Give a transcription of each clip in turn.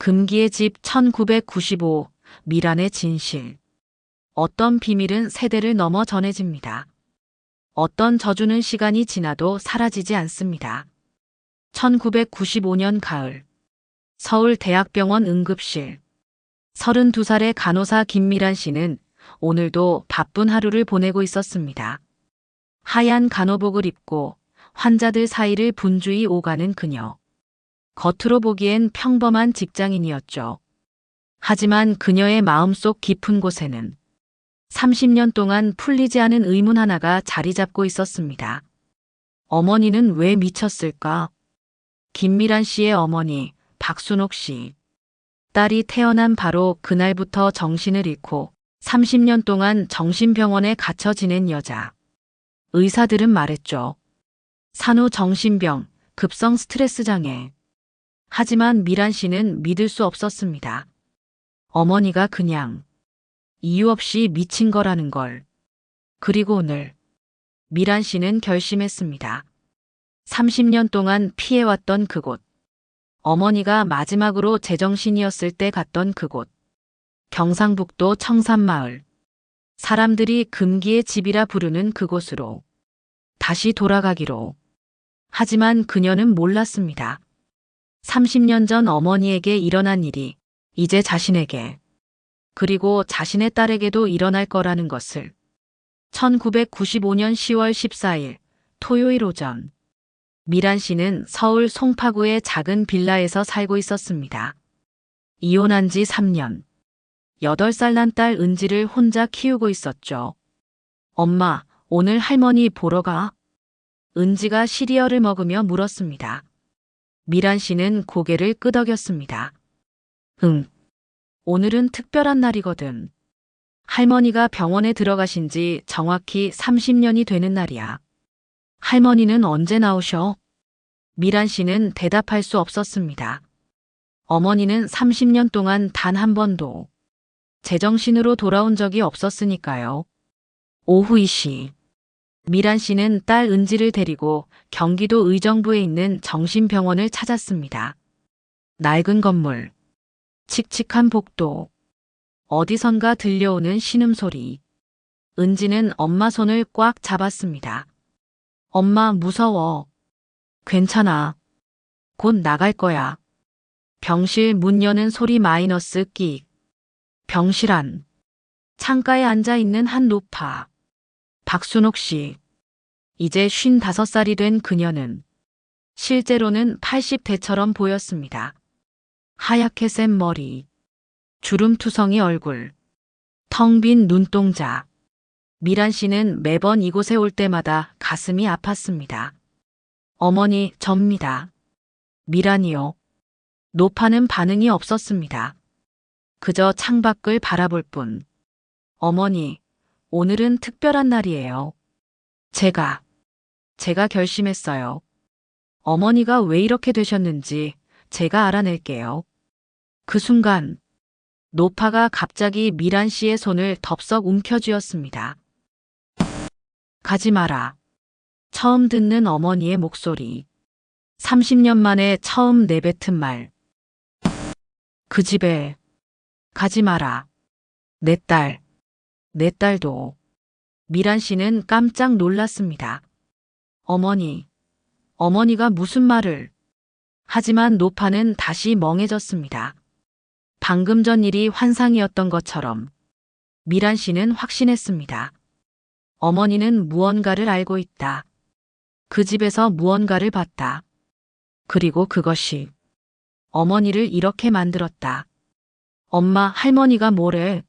금기의 집 1995 미란의 진실. 어떤 비밀은 세대를 넘어 전해집니다. 어떤 저주는 시간이 지나도 사라지지 않습니다. 1995년 가을 서울대학병원 응급실 32살의 간호사 김미란 씨는 오늘도 바쁜 하루를 보내고 있었습니다. 하얀 간호복을 입고 환자들 사이를 분주히 오가는 그녀. 겉으로 보기엔 평범한 직장인이었죠. 하지만 그녀의 마음속 깊은 곳에는 30년 동안 풀리지 않은 의문 하나가 자리 잡고 있었습니다. 어머니는 왜 미쳤을까? 김미란 씨의 어머니 박순옥 씨. 딸이 태어난 바로 그날부터 정신을 잃고 30년 동안 정신병원에 갇혀 지낸 여자. 의사들은 말했죠. 산후 정신병, 급성 스트레스 장애. 하지만 미란 씨는 믿을 수 없었습니다. 어머니가 그냥 이유 없이 미친 거라는 걸. 그리고 오늘 미란 씨는 결심했습니다. 30년 동안 피해왔던 그곳. 어머니가 마지막으로 제정신이었을 때 갔던 그곳. 경상북도 청산마을. 사람들이 금기의 집이라 부르는 그곳으로 다시 돌아가기로. 하지만 그녀는 몰랐습니다. 30년 전 어머니에게 일어난 일이 이제 자신에게 그리고 자신의 딸에게도 일어날 거라는 것을. 1995년 10월 14일 토요일 오전 미란 씨는 서울 송파구의 작은 빌라에서 살고 있었습니다. 이혼한 지 3년. 8살 난 딸 은지를 혼자 키우고 있었죠. 엄마, 오늘 할머니 보러 가? 은지가 시리얼을 먹으며 물었습니다. 미란 씨는 고개를 끄덕였습니다. 응. 오늘은 특별한 날이거든. 할머니가 병원에 들어가신 지 정확히 30년이 되는 날이야. 할머니는 언제 나오셔? 미란 씨는 대답할 수 없었습니다. 어머니는 30년 동안 단 한 번도 제정신으로 돌아온 적이 없었으니까요. 오후 2시. 미란 씨는 딸 은지를 데리고 경기도 의정부에 있는 정신병원을 찾았습니다. 낡은 건물, 칙칙한 복도, 어디선가 들려오는 신음소리. 은지는 엄마 손을 꽉 잡았습니다. 엄마 무서워. 괜찮아. 곧 나갈 거야. 병실 문 여는 소리 마이너스 끽. 병실 안. 창가에 앉아있는 한 노파. 박순옥 씨. 이제 55살이 된 그녀는 실제로는 80대처럼 보였습니다. 하얗게 센 머리, 주름투성이 얼굴, 텅 빈 눈동자. 미란 씨는 매번 이곳에 올 때마다 가슴이 아팠습니다. 어머니, 접니다. 미란이요. 노파는 반응이 없었습니다. 그저 창밖을 바라볼 뿐. 어머니, 오늘은 특별한 날이에요. 제가 결심했어요. 어머니가 왜 이렇게 되셨는지 제가 알아낼게요. 그 순간 노파가 갑자기 미란 씨의 손을 덥석 움켜쥐었습니다. 가지 마라. 처음 듣는 어머니의 목소리. 30년 만에 처음 내뱉은 말. 그 집에 가지 마라. 내 딸도. 미란 씨는 깜짝 놀랐습니다. 어머니가 무슨 말을. 하지만 노파는 다시 멍해졌습니다. 방금 전 일이 환상이었던 것처럼 미란 씨는 확신했습니다. 어머니는 무언가를 알고 있다. 그 집에서 무언가를 봤다. 그리고 그것이 어머니를 이렇게 만들었다. 엄마, 할머니가 뭐래?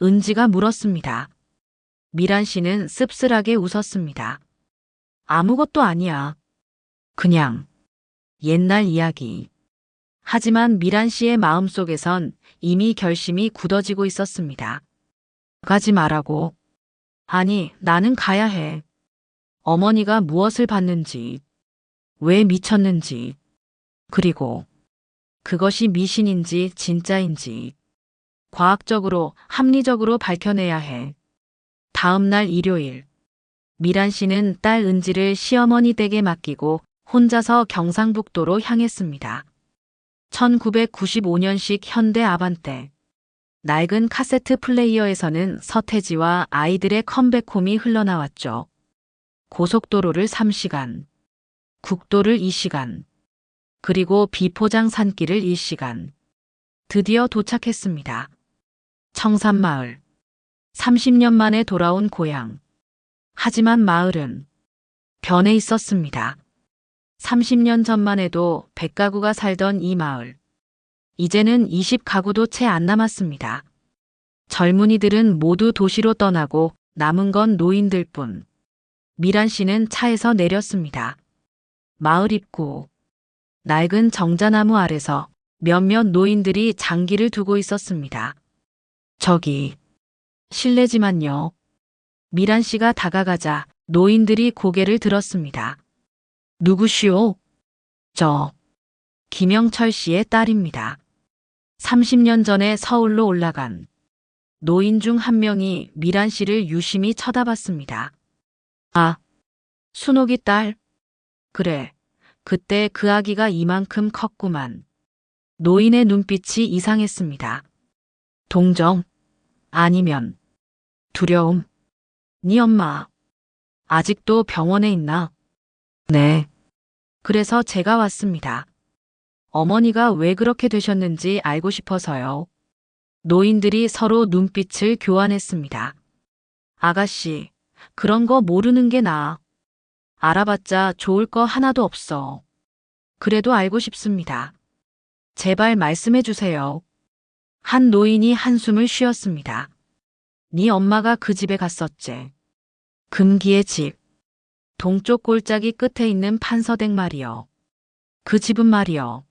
은지가 물었습니다. 미란 씨는 씁쓸하게 웃었습니다. 아무것도 아니야. 그냥 옛날 이야기. 하지만 미란 씨의 마음속에선 이미 결심이 굳어지고 있었습니다. 가지 말라고. 아니, 나는 가야 해. 어머니가 무엇을 봤는지, 왜 미쳤는지, 그리고 그것이 미신인지 진짜인지 과학적으로, 합리적으로 밝혀내야 해. 다음 날 일요일. 미란 씨는 딸 은지를 시어머니 댁에 맡기고 혼자서 경상북도로 향했습니다. 1995년식 현대 아반떼. 낡은 카세트 플레이어에서는 서태지와 아이들의 컴백홈이 흘러나왔죠. 고속도로를 3시간, 국도를 2시간, 그리고 비포장 산길을 1시간. 드디어 도착했습니다. 청산마을. 30년 만에 돌아온 고향. 하지만 마을은 변해 있었습니다. 30년 전만 해도 100가구가 살던 이 마을. 이제는 20가구도 채 안 남았습니다. 젊은이들은 모두 도시로 떠나고 남은 건 노인들뿐. 미란 씨는 차에서 내렸습니다. 마을 입구. 낡은 정자나무 아래서 몇몇 노인들이 장기를 두고 있었습니다. 저기, 실례지만요. 미란 씨가 다가가자 노인들이 고개를 들었습니다. 누구시오? 저, 김영철 씨의 딸입니다. 30년 전에 서울로 올라간 노인 중 한 명이 미란 씨를 유심히 쳐다봤습니다. 아, 순옥이 딸? 그래, 그때 그 아기가 이만큼 컸구만. 노인의 눈빛이 이상했습니다. 동정, 아니면 두려움. 네 엄마, 아직도 병원에 있나? 네. 그래서 제가 왔습니다. 어머니가 왜 그렇게 되셨는지 알고 싶어서요. 노인들이 서로 눈빛을 교환했습니다. 아가씨, 그런 거 모르는 게 나아. 알아봤자 좋을 거 하나도 없어. 그래도 알고 싶습니다. 제발 말씀해 주세요. 한 노인이 한숨을 쉬었습니다. 네 엄마가 그 집에 갔었지. 금기의 집. 동쪽 골짜기 끝에 있는 판서댁 말이여. 그 집은 말이여.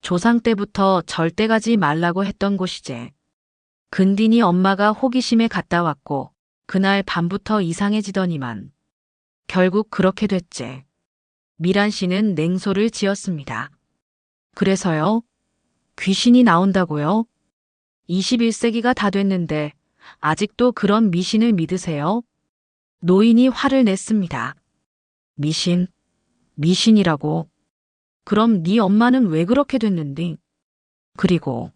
조상 때부터 절대 가지 말라고 했던 곳이제. 근디니 엄마가 호기심에 갔다 왔고 그날 밤부터 이상해지더니만 결국 그렇게 됐제. 미란 씨는 냉소를 지었습니다. 그래서요? 귀신이 나온다고요? 21세기가 다 됐는데 아직도 그런 미신을 믿으세요? 노인이 화를 냈습니다. 미신? 미신이라고? 그럼 네 엄마는 왜 그렇게 됐는디? 그리고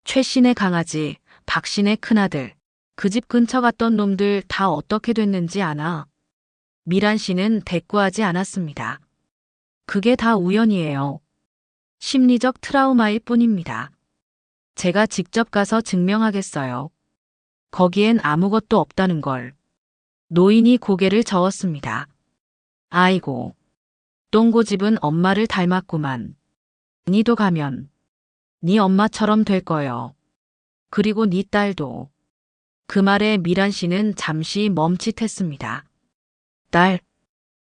최 씨네 강아지, 박 씨네 큰아들, 그 집 근처 갔던 놈들 다 어떻게 됐는지 아나? 미란 씨는 대꾸하지 않았습니다. 그게 다 우연이에요. 심리적 트라우마일 뿐입니다. 제가 직접 가서 증명하겠어요. 거기엔 아무것도 없다는 걸. 노인이 고개를 저었습니다. 아이고, 똥고집은 엄마를 닮았구만. 니도 가면 네 엄마처럼 될 거요. 그리고 네 딸도. 그 말에 미란 씨는 잠시 멈칫했습니다. 딸,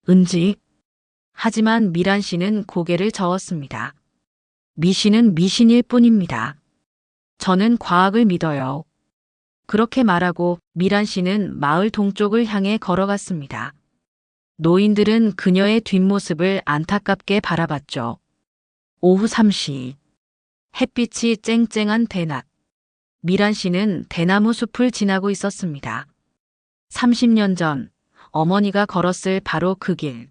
은지. 하지만 미란 씨는 고개를 저었습니다. 미신은 미신일 뿐입니다. 저는 과학을 믿어요. 그렇게 말하고 미란 씨는 마을 동쪽을 향해 걸어갔습니다. 노인들은 그녀의 뒷모습을 안타깝게 바라봤죠. 오후 3시. 햇빛이 쨍쨍한 대낮. 미란 씨는 대나무 숲을 지나고 있었습니다. 30년 전 어머니가 걸었을 바로 그 길.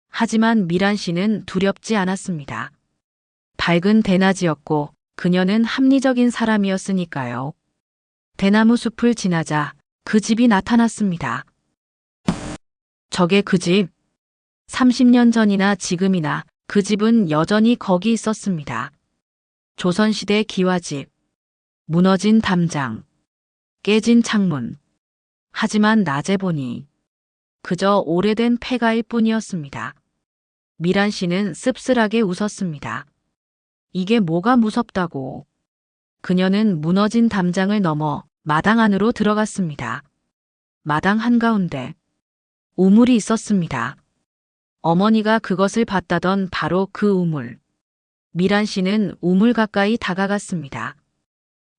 하지만 미란 씨는 두렵지 않았습니다. 밝은 대낮이었고 그녀는 합리적인 사람이었으니까요. 대나무 숲을 지나자 그 집이 나타났습니다. 저게 그 집. 30년 전이나 지금이나 그 집은 여전히 거기 있었습니다. 조선시대 기와집. 무너진 담장. 깨진 창문. 하지만 낮에 보니 그저 오래된 폐가일 뿐이었습니다. 미란 씨는 씁쓸하게 웃었습니다. 이게 뭐가 무섭다고. 그녀는 무너진 담장을 넘어 마당 안으로 들어갔습니다. 마당 한가운데 우물이 있었습니다. 어머니가 그것을 봤다던 바로 그 우물. 미란 씨는 우물 가까이 다가갔습니다.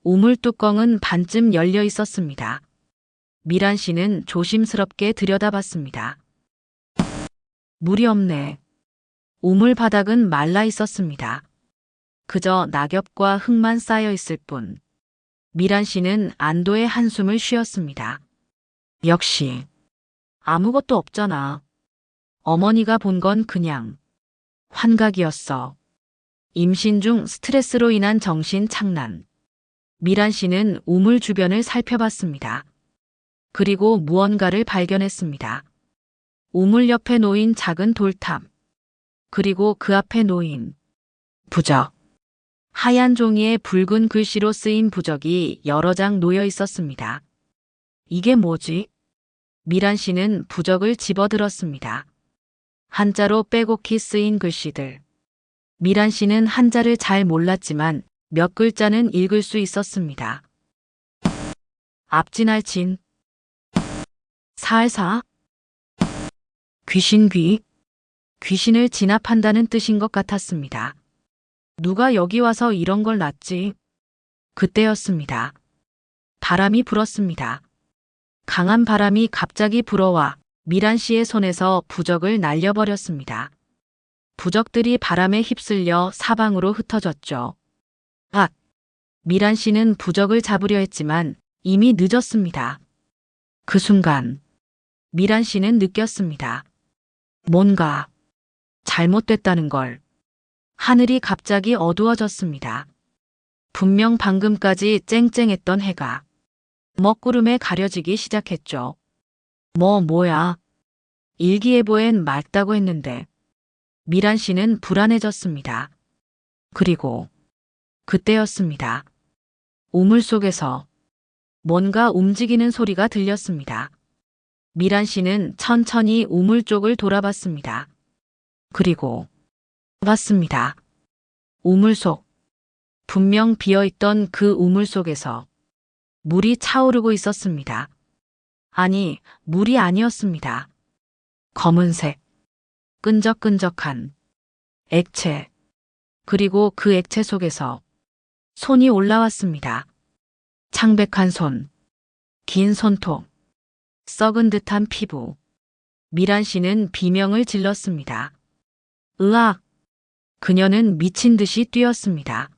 우물 뚜껑은 반쯤 열려 있었습니다. 미란 씨는 조심스럽게 들여다봤습니다. 물이 없네. 우물 바닥은 말라 있었습니다. 그저 낙엽과 흙만 쌓여 있을 뿐. 미란 씨는 안도의 한숨을 쉬었습니다. 역시 아무것도 없잖아. 어머니가 본 건 그냥 환각이었어. 임신 중 스트레스로 인한 정신 착란. 미란 씨는 우물 주변을 살펴봤습니다. 그리고 무언가를 발견했습니다. 우물 옆에 놓인 작은 돌탑. 그리고 그 앞에 놓인 부적. 하얀 종이에 붉은 글씨로 쓰인 부적이 여러 장 놓여 있었습니다. 이게 뭐지? 미란 씨는 부적을 집어들었습니다. 한자로 빼곡히 쓰인 글씨들. 미란 씨는 한자를 잘 몰랐지만 몇 글자는 읽을 수 있었습니다. 앞진할진, 살사, 귀신귀, 귀신을 진압한다는 뜻인 것 같았습니다. 누가 여기 와서 이런 걸 놨지? 그때였습니다. 바람이 불었습니다. 강한 바람이 갑자기 불어와 미란 씨의 손에서 부적을 날려버렸습니다. 부적들이 바람에 휩쓸려 사방으로 흩어졌죠. 악! 미란 씨는 부적을 잡으려 했지만 이미 늦었습니다. 그 순간 미란 씨는 느꼈습니다. 뭔가 잘못됐다는 걸. 하늘이 갑자기 어두워졌습니다. 분명 방금까지 쨍쨍했던 해가 먹구름에 가려지기 시작했죠. 뭐야. 일기예보엔 맑다고 했는데. 미란 씨는 불안해졌습니다. 그리고 그때였습니다. 우물 속에서 뭔가 움직이는 소리가 들렸습니다. 미란 씨는 천천히 우물 쪽을 돌아봤습니다. 그리고 봤습니다. 우물 속. 분명 비어있던 그 우물 속에서 물이 차오르고 있었습니다. 아니, 물이 아니었습니다. 검은색, 끈적끈적한 액체. 그리고 그 액체 속에서 손이 올라왔습니다. 창백한 손, 긴 손톱, 썩은 듯한 피부. 미란 씨는 비명을 질렀습니다. 으악! 그녀는 미친 듯이 뛰었습니다.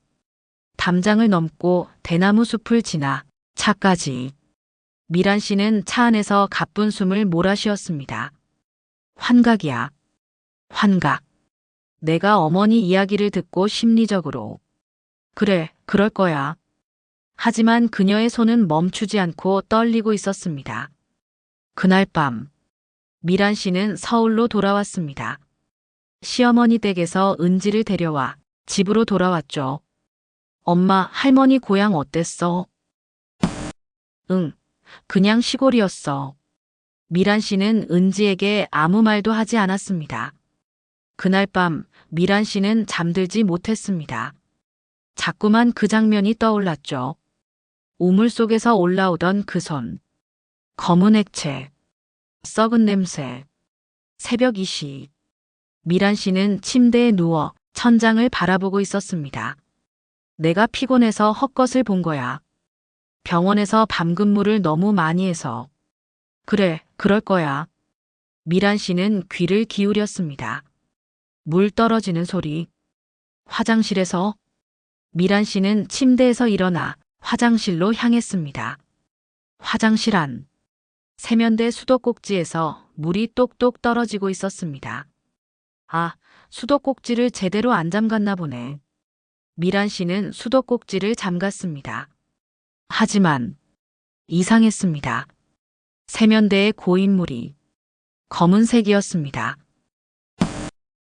담장을 넘고 대나무 숲을 지나 차까지. 미란 씨는 차 안에서 가쁜 숨을 몰아쉬었습니다. 환각이야. 환각. 내가 어머니 이야기를 듣고 심리적으로. 그래, 그럴 거야. 하지만 그녀의 손은 멈추지 않고 떨리고 있었습니다. 그날 밤, 미란 씨는 서울로 돌아왔습니다. 시어머니 댁에서 은지를 데려와 집으로 돌아왔죠. 엄마, 할머니 고향 어땠어? 응, 그냥 시골이었어. 미란 씨는 은지에게 아무 말도 하지 않았습니다. 그날 밤 미란 씨는 잠들지 못했습니다. 자꾸만 그 장면이 떠올랐죠. 우물 속에서 올라오던 그 손. 검은 액체. 썩은 냄새. 새벽 2시. 미란 씨는 침대에 누워 천장을 바라보고 있었습니다. 내가 피곤해서 헛것을 본 거야. 병원에서 밤 근무를 너무 많이 해서. 그래, 그럴 거야. 미란 씨는 귀를 기울였습니다. 물 떨어지는 소리. 화장실에서. 미란 씨는 침대에서 일어나 화장실로 향했습니다. 화장실 안. 세면대 수도꼭지에서 물이 똑똑 떨어지고 있었습니다. 아, 수도꼭지를 제대로 안 잠갔나 보네. 미란 씨는 수도꼭지를 잠갔습니다. 하지만 이상했습니다. 세면대에 고인 물이 검은색이었습니다.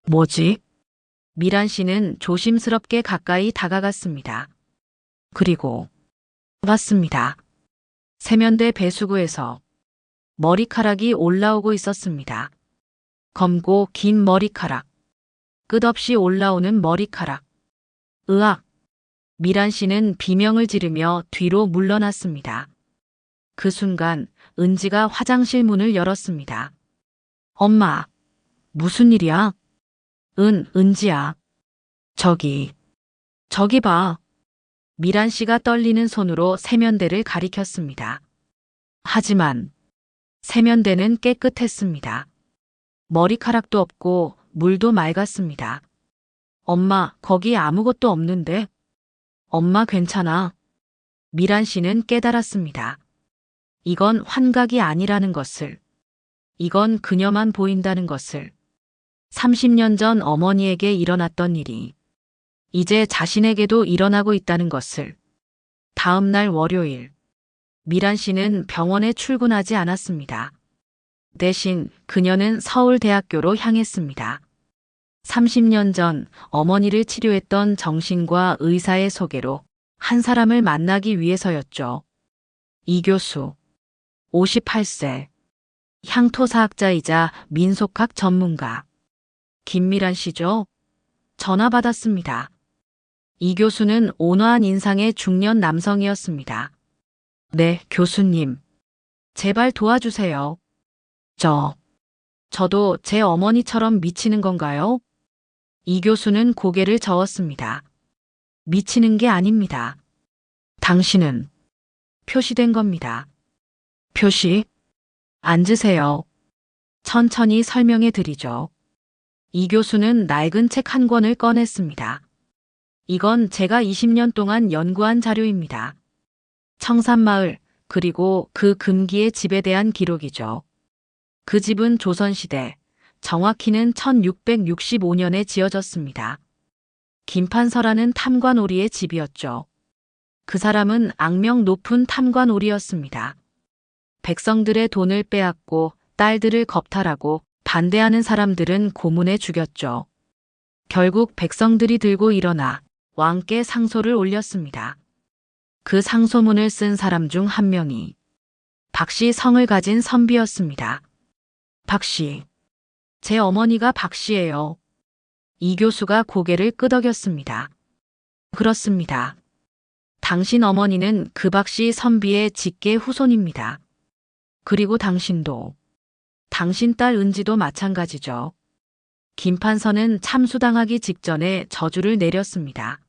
뭐지? 미란 씨는 조심스럽게 가까이 다가갔습니다. 그리고 봤습니다. 세면대 배수구에서 머리카락이 올라오고 있었습니다. 검고 긴 머리카락. 끝없이 올라오는 머리카락. 으악! 미란 씨는 비명을 지르며 뒤로 물러났습니다. 그 순간 은지가 화장실 문을 열었습니다. 엄마, 무슨 일이야? 은지야. 저기 봐. 미란 씨가 떨리는 손으로 세면대를 가리켰습니다. 하지만 세면대는 깨끗했습니다. 머리카락도 없고 물도 맑았습니다. 엄마, 거기 아무것도 없는데? 엄마 괜찮아. 미란 씨는 깨달았습니다. 이건 환각이 아니라는 것을. 이건 그녀만 보인다는 것을. 30년 전 어머니에게 일어났던 일이 이제 자신에게도 일어나고 있다는 것을. 다음 날 월요일, 미란 씨는 병원에 출근하지 않았습니다. 대신 그녀는 서울대학교로 향했습니다. 30년 전 어머니를 치료했던 정신과 의사의 소개로 한 사람을 만나기 위해서였죠. 이 교수, 58세, 향토사학자이자 민속학 전문가. 김미란 씨죠? 전화 받았습니다. 이 교수는 온화한 인상의 중년 남성이었습니다. 네, 교수님. 제발 도와주세요. 저도 제 어머니처럼 미치는 건가요? 이 교수는 고개를 저었습니다. 미치는 게 아닙니다. 당신은 표시된 겁니다. 표시? 앉으세요. 천천히 설명해 드리죠. 이 교수는 낡은 책 한 권을 꺼냈습니다. 이건 제가 20년 동안 연구한 자료입니다. 청산마을, 그리고 그 금기의 집에 대한 기록이죠. 그 집은 조선시대, 정확히는 1665년에 지어졌습니다. 김판서라는 탐관오리의 집이었죠. 그 사람은 악명 높은 탐관오리였습니다. 백성들의 돈을 빼앗고 딸들을 겁탈하고 반대하는 사람들은 고문해 죽였죠. 결국 백성들이 들고 일어나 왕께 상소를 올렸습니다. 그 상소문을 쓴 사람 중 한 명이 박씨 성을 가진 선비였습니다. 박씨. 제 어머니가 박씨예요. 이 교수가 고개를 끄덕였습니다. 그렇습니다. 당신 어머니는 그 박씨 선비의 직계 후손입니다. 그리고 당신도. 당신 딸 은지도 마찬가지죠. 김판서는 참수당하기 직전에 저주를 내렸습니다.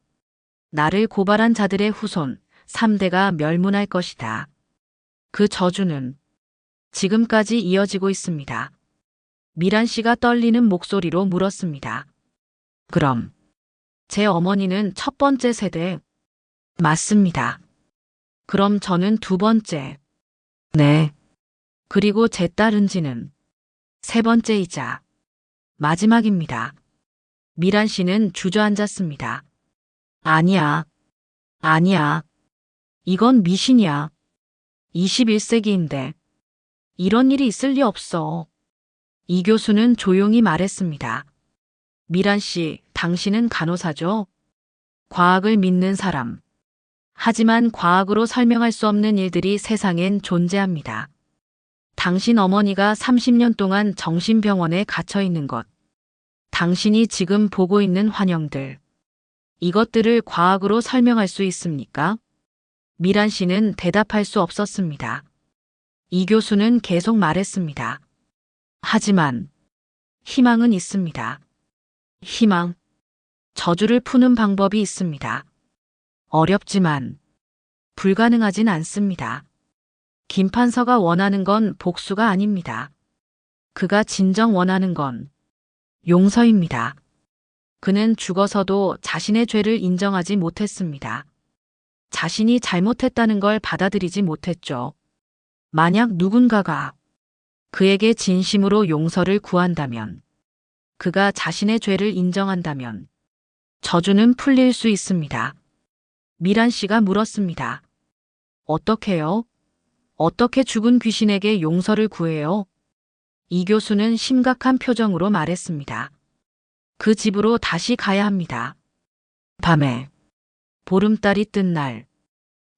나를 고발한 자들의 후손 3대가 멸문할 것이다. 그 저주는 지금까지 이어지고 있습니다. 미란 씨가 떨리는 목소리로 물었습니다. 그럼 제 어머니는 첫 번째 세대? 맞습니다. 그럼 저는 두 번째. 네. 그리고 제 딸 은지는 세 번째이자 마지막입니다. 미란 씨는 주저앉았습니다. 아니야. 이건 미신이야. 21세기인데 이런 일이 있을 리 없어. 이 교수는 조용히 말했습니다. 미란 씨, 당신은 간호사죠? 과학을 믿는 사람. 하지만 과학으로 설명할 수 없는 일들이 세상엔 존재합니다. 당신 어머니가 30년 동안 정신병원에 갇혀 있는 것. 당신이 지금 보고 있는 환영들. 이것들을 과학으로 설명할 수 있습니까? 미란 씨는 대답할 수 없었습니다. 이 교수는 계속 말했습니다. 하지만 희망은 있습니다. 희망. 저주를 푸는 방법이 있습니다. 어렵지만 불가능하진 않습니다. 김판서가 원하는 건 복수가 아닙니다. 그가 진정 원하는 건 용서입니다. 그는 죽어서도 자신의 죄를 인정하지 못했습니다. 자신이 잘못했다는 걸 받아들이지 못했죠. 만약 누군가가 그에게 진심으로 용서를 구한다면, 그가 자신의 죄를 인정한다면 저주는 풀릴 수 있습니다. 미란 씨가 물었습니다. 어떻게요? 어떻게 죽은 귀신에게 용서를 구해요? 이 교수는 심각한 표정으로 말했습니다. 그 집으로 다시 가야 합니다. 밤에, 보름달이 뜬 날,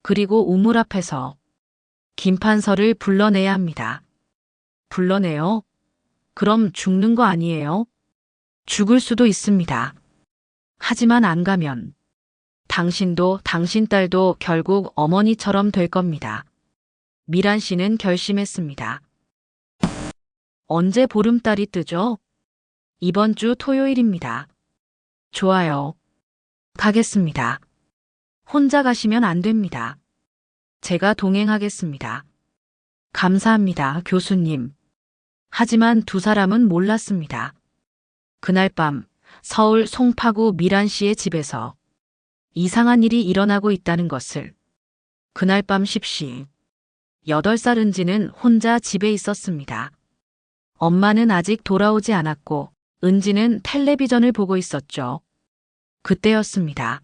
그리고 우물 앞에서 김판서를 불러내야 합니다. 불러내요? 그럼 죽는 거 아니에요? 죽을 수도 있습니다. 하지만 안 가면 당신도 당신 딸도 결국 어머니처럼 될 겁니다. 미란 씨는 결심했습니다. 언제 보름달이 뜨죠? 이번 주 토요일입니다. 좋아요. 가겠습니다. 혼자 가시면 안 됩니다. 제가 동행하겠습니다. 감사합니다, 교수님. 하지만 두 사람은 몰랐습니다. 그날 밤 서울 송파구 미란 씨의 집에서 이상한 일이 일어나고 있다는 것을. 그날 밤 10시, 8살 은지는 혼자 집에 있었습니다. 엄마는 아직 돌아오지 않았고 은지는 텔레비전을 보고 있었죠. 그때였습니다.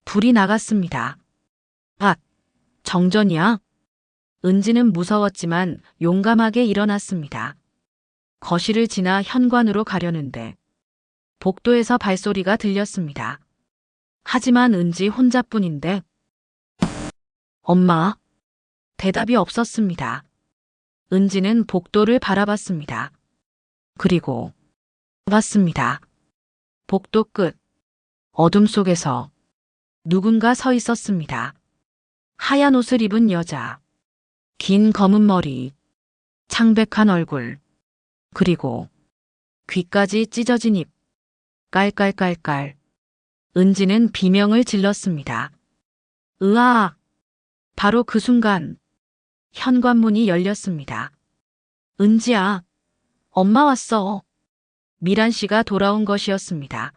불이 나갔습니다. 아, 정전이야? 은지는 무서웠지만 용감하게 일어났습니다. 거실을 지나 현관으로 가려는데 복도에서 발소리가 들렸습니다. 하지만 은지 혼자뿐인데 엄마? 대답이 없었습니다. 은지는 복도를 바라봤습니다. 그리고 봤습니다. 복도 끝. 어둠 속에서 누군가 서 있었습니다. 하얀 옷을 입은 여자. 긴 검은 머리. 창백한 얼굴. 그리고 귀까지 찢어진 입. 깔깔깔깔. 은지는 비명을 질렀습니다. 으아! 바로 그 순간 현관문이 열렸습니다. 은지야, 엄마 왔어. 미란 씨가 돌아온 것이었습니다.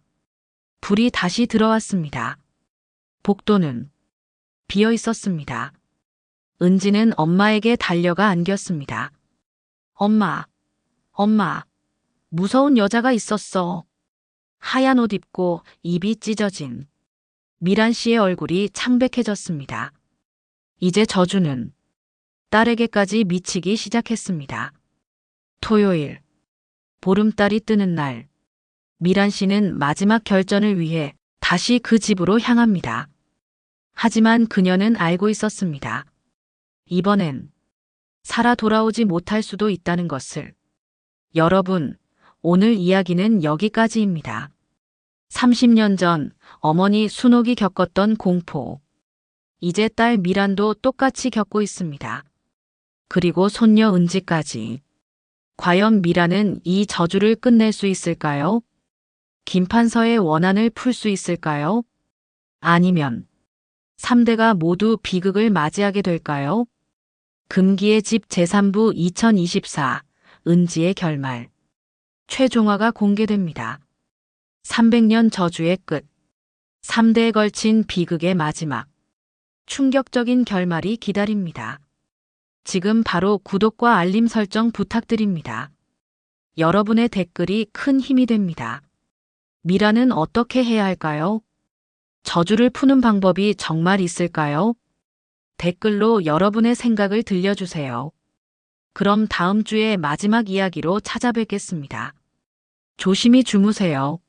불이 다시 들어왔습니다. 복도는 비어 있었습니다. 은지는 엄마에게 달려가 안겼습니다. 엄마, 엄마, 무서운 여자가 있었어. 하얀 옷 입고 입이 찢어진 미란 씨의 얼굴이 창백해졌습니다. 이제 저주는 딸에게까지 미치기 시작했습니다. 토요일, 보름달이 뜨는 날, 미란 씨는 마지막 결전을 위해 다시 그 집으로 향합니다. 하지만 그녀는 알고 있었습니다. 이번엔 살아 돌아오지 못할 수도 있다는 것을. 여러분, 오늘 이야기는 여기까지입니다. 30년 전 어머니 순옥이 겪었던 공포. 이제 딸 미란도 똑같이 겪고 있습니다. 그리고 손녀 은지까지. 과연 미란은 이 저주를 끝낼 수 있을까요? 김판서의 원한을 풀 수 있을까요? 아니면 3대가 모두 비극을 맞이하게 될까요? 금기의 집 제3부 2024 은지의 결말. 최종화가 공개됩니다. 300년 저주의 끝. 3대에 걸친 비극의 마지막. 충격적인 결말이 기다립니다. 지금 바로 구독과 알림 설정 부탁드립니다. 여러분의 댓글이 큰 힘이 됩니다. 미란은 어떻게 해야 할까요? 저주를 푸는 방법이 정말 있을까요? 댓글로 여러분의 생각을 들려주세요. 그럼 다음 주에 마지막 이야기로 찾아뵙겠습니다. 조심히 주무세요.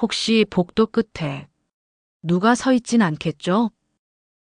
혹시 복도 끝에 누가 서 있진 않겠죠?